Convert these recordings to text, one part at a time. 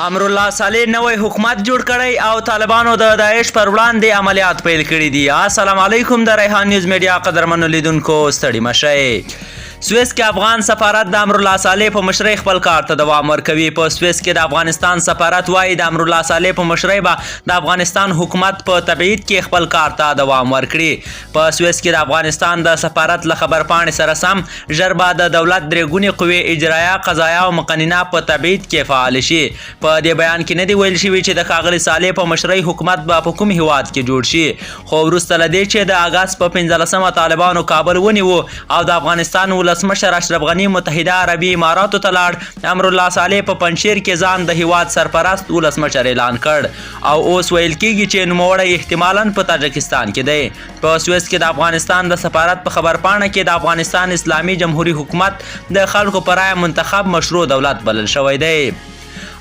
امرالله صالح نوی حکومت جوړ کړی او طالبانو د داعش پر وړاندې عملیات پیل کړي دي. السلام علیکم د ریحان نیوز میډیا قدرمنو لیدونکو ستړي مشئ. سویس کې افغان سفارت د امرالله صالح په مشرۍ خپل کار ته دوام ورکوي. په سویس کې د افغانستان سفارت وایي د امرالله صالح په مشرۍ به د افغانستان حکومت په تبعید کې خپل کار ته دوام ورکړي. په سویس کې د افغانستان د سفارت له خبرپاڼې سره سم ژر به د دولت درې ګونې قوې اجرایه، قضایه او مقننه په تبعید کې فعال شي. په دې بیان کې نه دی ویل شوي چې د ښاغلي صالح په مشرۍ حکومت به په کوم هیواد کې جوړ شي. خو وروسته له دې چې د اګست په 15مه طالبانو کابل ونیو او د افغانستان ولسمشر اشرف غني متحده عربي اماراتو ته لاړ، امرالله صالح په پنجشیر کې ځان د هیواد سرپرست ولسمشر اعلان کړ او اوس ویل کېږي چې نوموړی احتمالاً په تاجکستان کې دی. په سویس کې د افغانستان د سفارت په خبرپاڼه کې د افغانستان اسلامي جمهوري حکومت د خلکو په رایه منتخب مشروع دولت بلل شوی دی.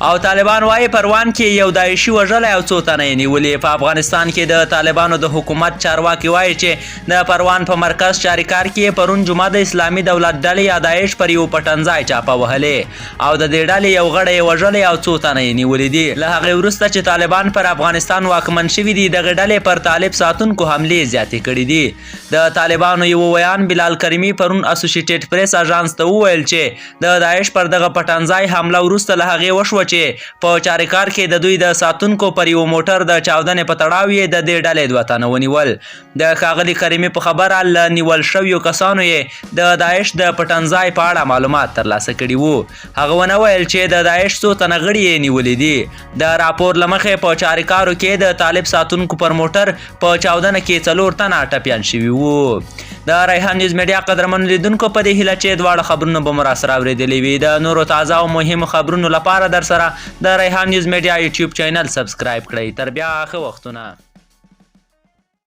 او طالبان وايي پروان کې یو داعشي وژلی او څو تنه یې نیولي. په افغانستان کې د طالبانو د حکومت چارواکي وایي چې د پروان په مرکز چاریکار کې پرون جمعه د اسلامي دولت ډلې یا داعش پر یو پټنځای چاپه وهلې او د دې ډلې یو غړی یې وژلی او څو تنه یې نیولي دي. له هغې وروسته چې طالبان پر افغانستان واکمن شوي دي، دغې ډلې پر طالب ساتونکو حملې زیاتې کړي دي. د طالبانو یو ویان بلال کریمي پرون اسوسییټډ پریس اژانس ته وویل چې د داعش پر دغه پټنځای حمله وروسته له هغې وشوه چې په چاریکار کې د دوی د ساتونکو پر یو موټر د چاودنې په تړاو یې د دې ډلې 2 تنه ونیول. د ښاغلي کریمي په خبره له نیول شویو کسانو یې د داعش د پټنځای په اړه معلومات ترلاسه کړي وو. هغه ونه ویل چې د داعش څو تنه غړي یې نیولي دي. د راپور له مخې په چاریکارو کې د طالب ساتونکو پر موټر په چاودنه کې 4 تنه ټپیان شوي وو. د ریحان نیوز میډیا قدرمنو لیدونکو په دې هیله چې دواړه خبرونه به مو راسره اورېدلي وي. د نورو تازه او مهمو خبرونو لپاره در سره د ریحان نیوز میډیا یوټیوب چینل سبسکرایب کړئ. تر بیا ښه وختونه.